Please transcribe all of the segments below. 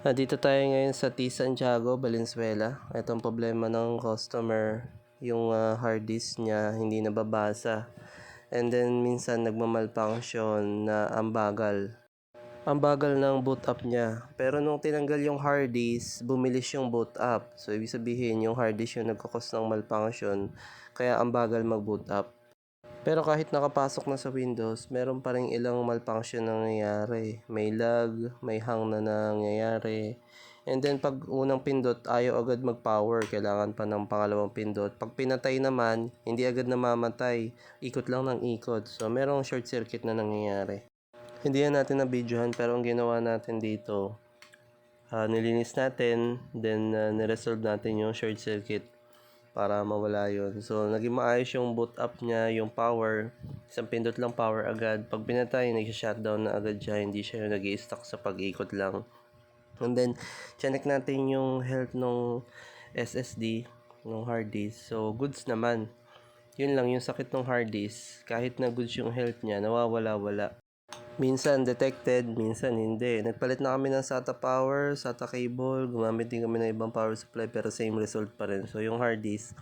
Dito tayo ngayon sa T. Santiago, Valenzuela. Itong problema ng customer, yung hard disk niya hindi nababasa. And then minsan nagmamalfunction na ang bagal. Ang bagal ng boot up niya. Pero nung tinanggal yung hard disk, bumilis yung boot up. So ibig sabihin yung hard disk yung nagkakos ng malfunction, kaya ang bagal mag-boot up. Pero kahit nakapasok na sa Windows, meron pa rin ilang malfunction na nangyayari. May lag, may hang na nangyayari. And then pag unang pindot, ayaw agad mag-power. Kailangan pa ng pangalawang pindot. Pag pinatay naman, hindi agad namamatay. Ikot lang ng ikot. So merong short circuit na nangyayari. Hindi yan natin na-videohan, pero ang ginawa natin dito, nilinis natin, then niresolve natin yung short circuit para mawala yon. So naging maayos yung boot up niya, yung power, isang pindot lang power agad. Pag pinatay, nag-shutdown na agad siya, hindi siya yung nag-i-stuck sa pag-ikot lang. And then check natin yung health ng SSD, ng hard disk. So goods naman. Yun lang yung sakit ng hard disk, kahit na goods yung health niya, nawawala-wala. Minsan detected, minsan hindi. Nagpalit na kami ng SATA power, SATA cable, gumamit din kami ng ibang power supply, pero same result pa rin. So yung hard disk,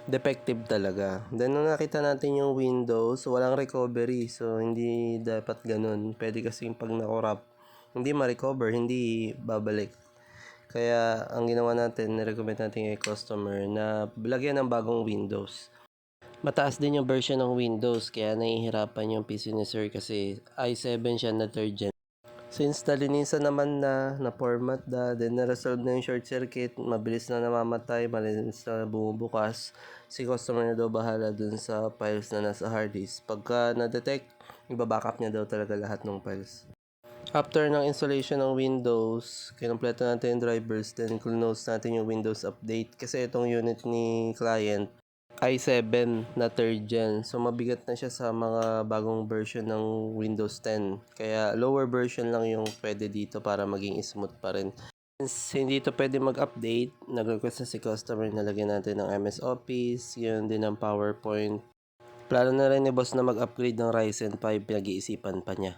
defective talaga. Then nung nakita natin yung Windows, walang recovery. So hindi dapat ganun. Pwede kasi pag nakorap, hindi ma-recover, hindi babalik. Kaya ang ginawa natin, nirecommend natin kay customer na lagyan ng bagong Windows. Mataas din yung version ng Windows, kaya nahihirapan yung PC ni Sir kasi i7 siya na 3rd gen. Since nalinisan naman na format na, then na-resolve na yung short circuit, mabilis na namamatay, malinis na bumubukas, si customer na daw bahala dun sa files na nasa hard disk. Pagka na-detect, ibabackup niya daw talaga lahat ng files. After ng installation ng Windows, kinumpleto natin yung drivers, then close natin yung Windows Update. Kasi itong unit ni client, i7 na 3rd gen. So mabigat na siya sa mga bagong version ng Windows 10. Kaya lower version lang yung pwede dito para maging smooth pa rin. Since hindi ito pwede mag-update, nag-request na si customer na lagyan natin ng MS Office, yun din ng PowerPoint. Plano na rin ni boss na mag-upgrade ng Ryzen 5, pinag-iisipan pa niya.